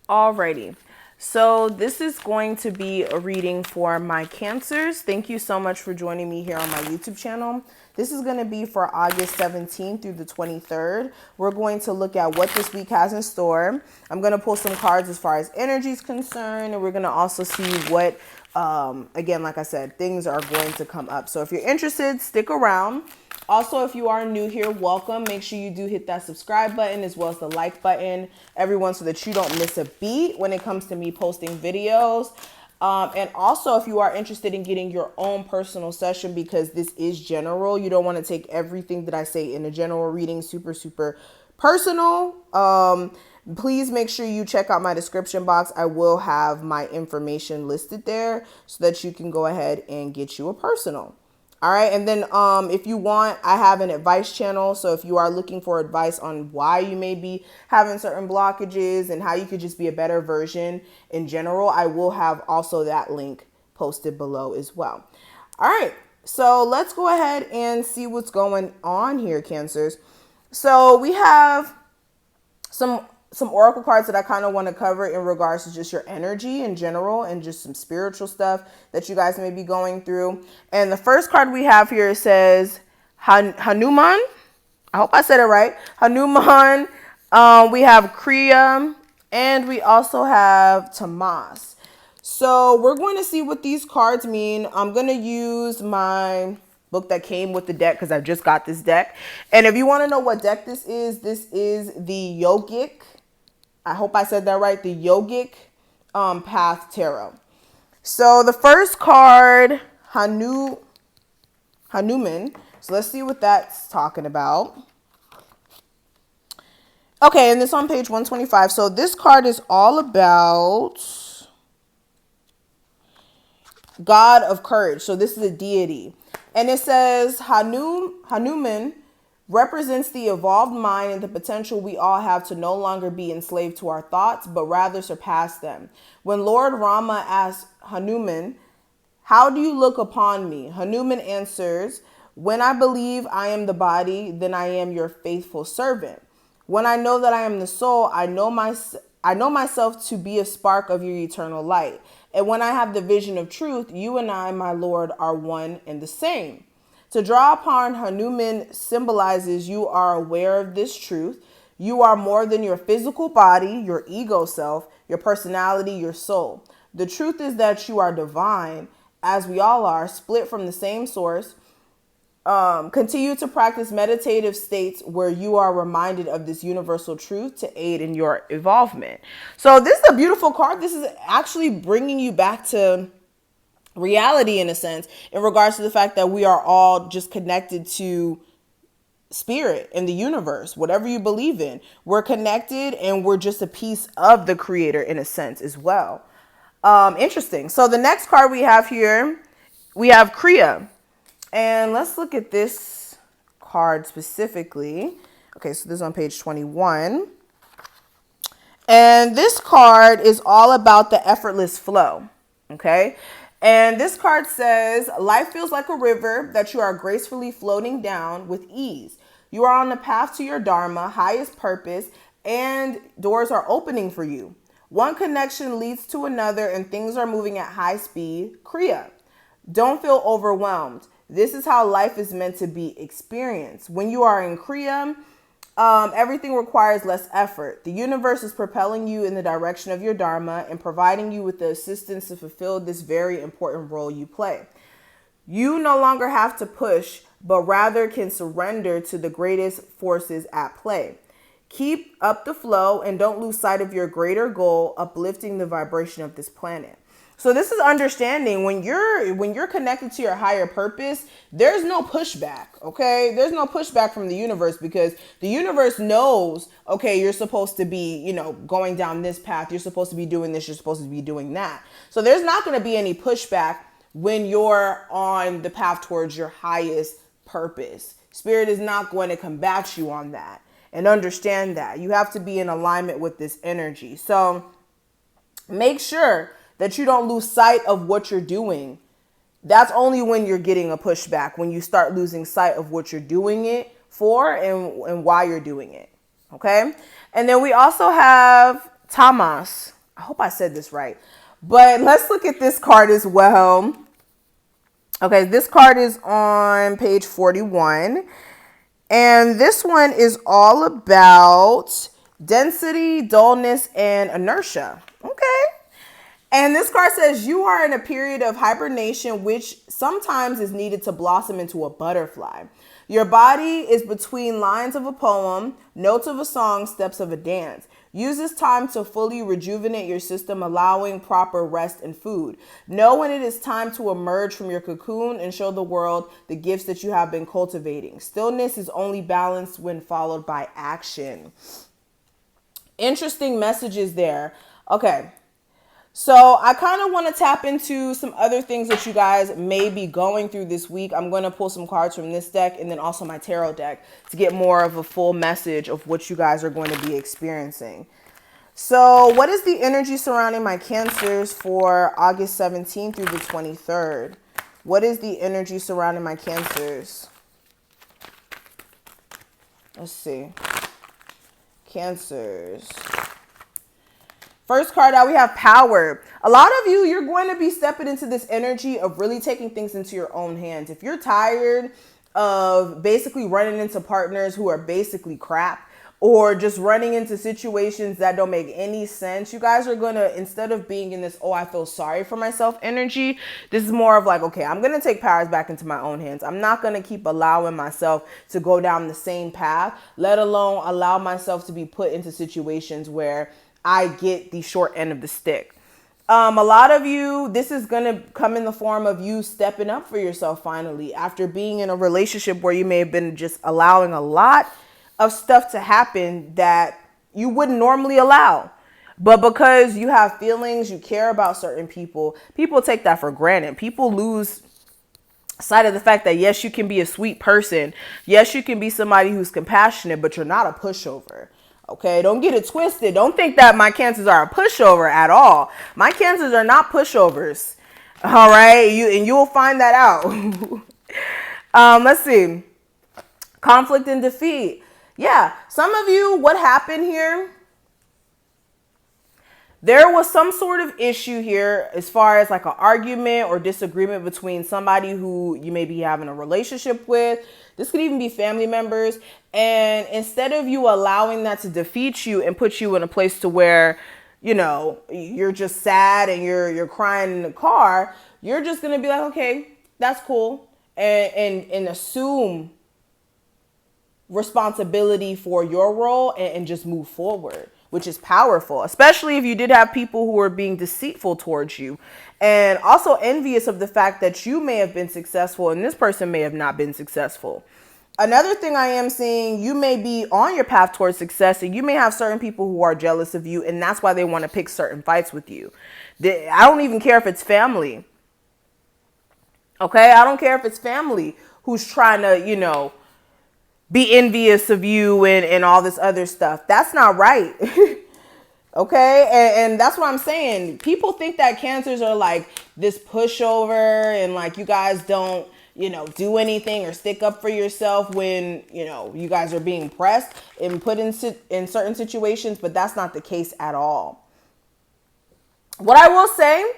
Alrighty. So this is going to be a reading for my Cancers. Thank you so much for joining me here on my YouTube channel. This is going to be for August 17th through the 23rd. We're going to look at what this week has in store. I'm going to pull some cards as far as energy is concerned, and we're going to also see what, again, like I said, things are going to come up. So if you're interested, stick around. Also, if you are new here, welcome. Make sure you do hit that subscribe button as well as the like button, everyone, so that you don't miss a beat when it comes to me posting videos. And also, if you are interested in getting your own personal session, because this is general, you don't want to take everything that I say in a general reading super personal. Please make sure you check out my description box. I will have my information listed there so that you can go ahead and get you a personal. All right. And then if you want, I have an advice channel. So if you are looking for advice on why you may be having certain blockages and how you could just be a better version in general, I will have also that link posted below as well. All right. So let's go ahead and see what's going on here, Cancers. So we have some oracle cards that I kind of want to cover in regards to just your energy in general and just some spiritual stuff that you guys may be going through. And the first card we have here says Hanuman. I hope I said it right. Hanuman. We have Kriya, and we also have Tamas. So we're going to see what these cards mean. I'm going to use my book that came with the deck because I just got this deck. And if you want to know what deck this is the Yogic. I hope I said that right. The Yogic Path Tarot. So the first card, Hanuman. So let's see what that's talking about. Okay, and this on page 125. So this card is all about God of Courage. So this is a deity. And it says Hanuman represents the evolved mind and the potential we all have to no longer be enslaved to our thoughts, but rather surpass them. When Lord Rama asks Hanuman, "How do you look upon me?" Hanuman answers, "When I believe I am the body, then I am your faithful servant. When I know that I am the soul, I know myself to be a spark of your eternal light. And when I have the vision of truth, you and I, my Lord, are one and the same." To draw upon Hanuman symbolizes you are aware of this truth. You are more than your physical body, your ego self, your personality, your soul. The truth is that you are divine, as we all are, split from the same source. Continue to practice meditative states where you are reminded of this universal truth to aid in your evolvement. So this is a beautiful card. This is actually bringing you back to reality in a sense, in regards to the fact that we are all just connected to spirit and the universe, whatever you believe in. We're connected and we're just a piece of the creator in a sense as well. Interesting. So the next card we have here, we have Kriya. And let's look at this card specifically. Okay, so this is on page 21. And this card is all about the effortless flow. Okay. And this card says, life feels like a river that you are gracefully floating down with ease. You are on the path to your dharma, highest purpose, and doors are opening for you. One connection leads to another and things are moving at high speed. Kriya. Don't feel overwhelmed. This is how life is meant to be experienced. When you are in Kriya, everything requires less effort. The universe is propelling you in the direction of your dharma and providing you with the assistance to fulfill this very important role you play. You no longer have to push, but rather can surrender to the greatest forces at play. Keep up the flow and don't lose sight of your greater goal, uplifting the vibration of this planet. So this is understanding when you're connected to your higher purpose, there's no pushback, okay? There's no pushback from the universe because the universe knows, okay, you're supposed to be, going down this path. You're supposed to be doing this. You're supposed to be doing that. So there's not going to be any pushback when you're on the path towards your highest purpose. Spirit is not going to combat you on that, and understand that. You have to be in alignment with this energy. So make sure that you don't lose sight of what you're doing. That's only when you're getting a pushback, when you start losing sight of what you're doing it for and why you're doing it. Okay. And then we also have Tamas. I hope I said this right. But let's look at this card as well. Okay, this card is on page 41. And this one is all about density, dullness, and inertia. Okay. And this card says you are in a period of hibernation, which sometimes is needed to blossom into a butterfly. Your body is between lines of a poem, notes of a song, steps of a dance. Use this time to fully rejuvenate your system, allowing proper rest and food. Know when it is time to emerge from your cocoon and show the world the gifts that you have been cultivating. Stillness is only balanced when followed by action. Interesting messages there. Okay. So I kind of want to tap into some other things that you guys may be going through this week. I'm going to pull some cards from this deck and then also my tarot deck to get more of a full message of what you guys are going to be experiencing. So what is the energy surrounding my Cancers for August 17th through the 23rd? What is the energy surrounding my Cancers? Let's see. Cancers. First card out, we have power. A lot of you, you're going to be stepping into this energy of really taking things into your own hands. If you're tired of basically running into partners who are basically crap, or just running into situations that don't make any sense, you guys are going to, instead of being in this, oh, I feel sorry for myself energy, this is more of like, okay, I'm going to take powers back into my own hands. I'm not going to keep allowing myself to go down the same path, let alone allow myself to be put into situations where I get the short end of the stick. A lot of you, this is going to come in the form of you stepping up for yourself finally after being in a relationship where you may have been just allowing a lot of stuff to happen that you wouldn't normally allow. But because you have feelings, you care about certain people, people take that for granted. People lose sight of the fact that yes, you can be a sweet person. Yes, you can be somebody who's compassionate, but you're not a pushover. Okay, don't get it twisted. Don't think that my Cancers are a pushover at all. My Cancers are not pushovers. All right, you'll find that out. Let's see. Conflict and defeat. Yeah, some of you, what happened here? There was some sort of issue here as far as like an argument or disagreement between somebody who you may be having a relationship with. This could even be family members. And instead of you allowing that to defeat you and put you in a place to where, you know, you're just sad and you're crying in the car, you're just going to be like, okay, that's cool. And assume responsibility for your role and just move forward, which is powerful, especially if you did have people who were being deceitful towards you and also envious of the fact that you may have been successful and this person may have not been successful. Another thing I am seeing, you may be on your path towards success and you may have certain people who are jealous of you and that's why they want to pick certain fights with you. I don't even care if it's family. Okay, I don't care if it's family who's trying to, you know, be envious of you and all this other stuff. That's not right. Okay. And that's what I'm saying. People think that Cancers are like this pushover and like you guys don't, you know, do anything or stick up for yourself when, you know, you guys are being pressed and put in certain situations, but that's not the case at all. What I will say,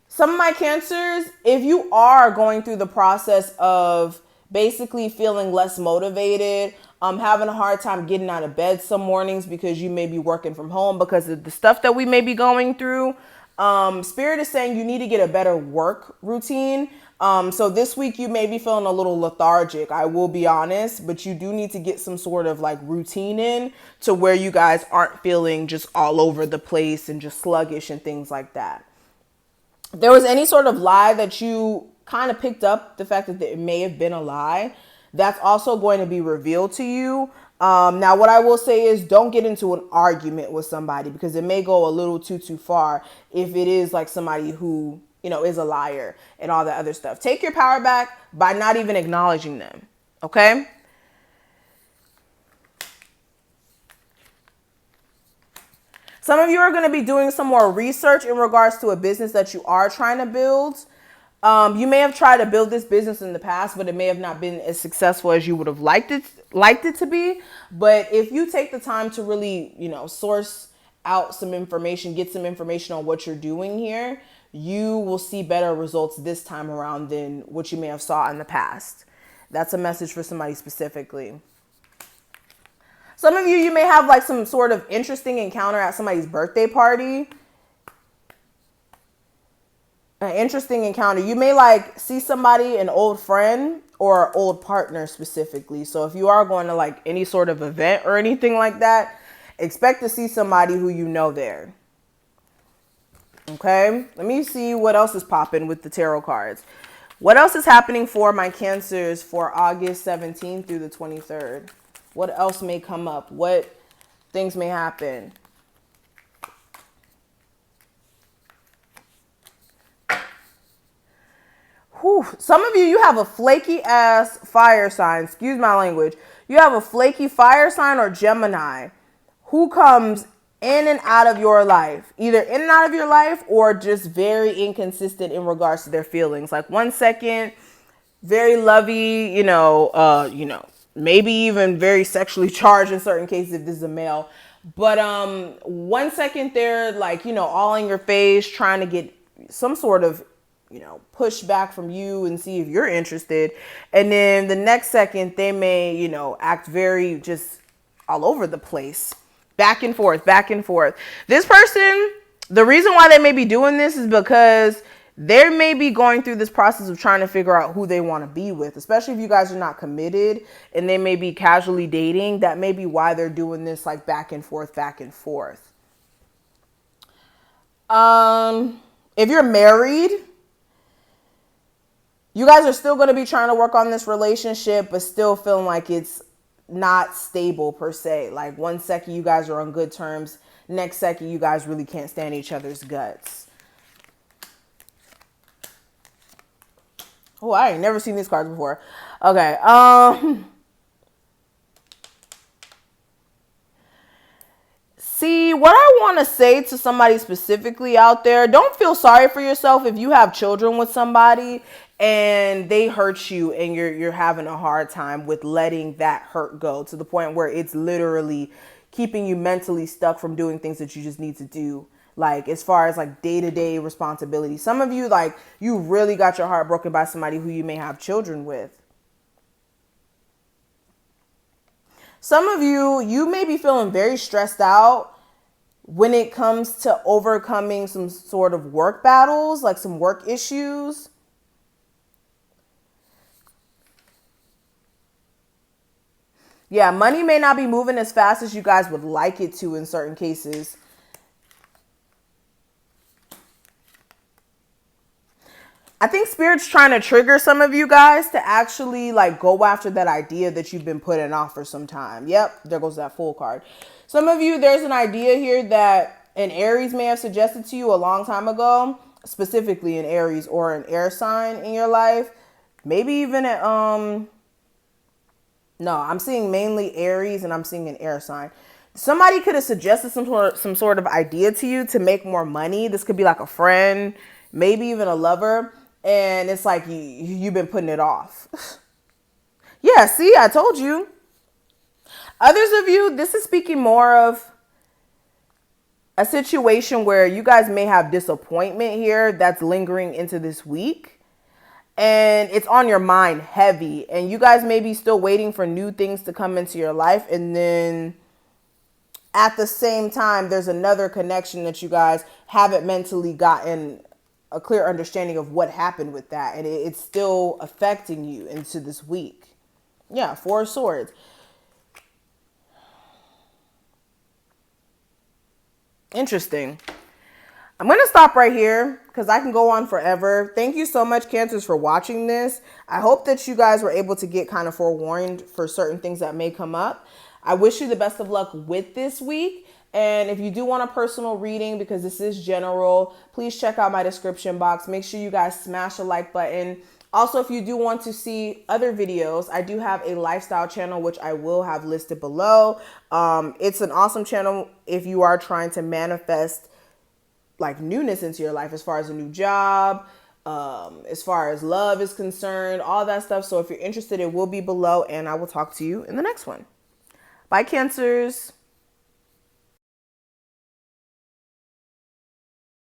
some of my Cancers, if you are going through the process of basically feeling less motivated, having a hard time getting out of bed some mornings because you may be working from home because of the stuff that we may be going through. Spirit is saying you need to get a better work routine. So this week you may be feeling a little lethargic, I will be honest, but you do need to get some sort of like routine in to where you guys aren't feeling just all over the place and just sluggish and things like that. If there was any sort of lie that you kind of picked up, the fact that it may have been a lie, that's also going to be revealed to you. Now, what I will say is don't get into an argument with somebody because it may go a little too far if it is like somebody who, you know, is a liar and all that other stuff. Take your power back by not even acknowledging them. Okay. Some of you are going to be doing some more research in regards to a business that you are trying to build. You may have tried to build this business in the past, but it may have not been as successful as you would have liked it to be. But if you take the time to really, you know, source out some information, get some information on what you're doing here, you will see better results this time around than what you may have saw in the past. That's a message for somebody specifically. Some of you may have like some sort of interesting encounter at somebody's birthday party. An interesting encounter. You may like see somebody, an old friend or old partner specifically. So if you are going to like any sort of event or anything like that, expect to see somebody who you know there. Okay, let me see what else is popping with the tarot cards. What else is happening for my Cancers for August 17th through the 23rd? What else may come up? What things may happen? Whew. Some of you have a flaky ass fire sign. Excuse my language. You have a flaky fire sign or Gemini who comes in and out of your life, either in and out of your life or just very inconsistent in regards to their feelings. Like 1 second, very lovey, maybe even very sexually charged in certain cases if this is a male. But 1 second they're like, all in your face, trying to get some sort of, push back from you and see if you're interested. And then the next second they may, act very just all over the place. Back and forth, back and forth. This person, the reason why they may be doing this is because they may be going through this process of trying to figure out who they want to be with, especially if you guys are not committed and they may be casually dating. That may be why they're doing this like back and forth, back and forth. If you're married, you guys are still going to be trying to work on this relationship, but still feeling like it's not stable per se. Like 1 second you guys are on good terms, next second you guys really can't stand each other's guts. Oh, I ain't never seen these cards before. Okay. See, what I want to say to somebody specifically out there, don't feel sorry for yourself if you have children with somebody and they hurt you and you're having a hard time with letting that hurt go to the point where it's literally keeping you mentally stuck from doing things that you just need to do. Like as far as like day-to-day responsibility. Some of you, like you really got your heart broken by somebody who you may have children with. Some of you may be feeling very stressed out when it comes to overcoming some sort of work battles, like some work issues. Yeah, money may not be moving as fast as you guys would like it to in certain cases. I think Spirit's trying to trigger some of you guys to actually like go after that idea that you've been putting off for some time. Yep, there goes that Fool card. Some of you, there's an idea here that an Aries may have suggested to you a long time ago, specifically an Aries or an air sign in your life. Maybe even no, I'm seeing mainly Aries and I'm seeing an air sign. Somebody could have suggested some sort of idea to you to make more money. This could be like a friend, maybe even a lover. And it's like you've been putting it off. Yeah, see, I told you. Others of you, this is speaking more of a situation where you guys may have disappointment here that's lingering into this week. And it's on your mind heavy. And you guys may be still waiting for new things to come into your life. And then at the same time, there's another connection that you guys haven't mentally gotten a clear understanding of what happened with that. And it's still affecting you into this week. Yeah, 4 of Swords. Interesting. I'm going to stop right here because I can go on forever. Thank you so much, Cancers, for watching this. I hope that you guys were able to get kind of forewarned for certain things that may come up. I wish you the best of luck with this week. And if you do want a personal reading, because this is general, please check out my description box. Make sure you guys smash the like button. Also, if you do want to see other videos, I do have a lifestyle channel, which I will have listed below. It's an awesome channel if you are trying to manifest like newness into your life as far as a new job, as far as love is concerned, all that stuff. So if you're interested, it will be below and I will talk to you in the next one. Bye, Cancers.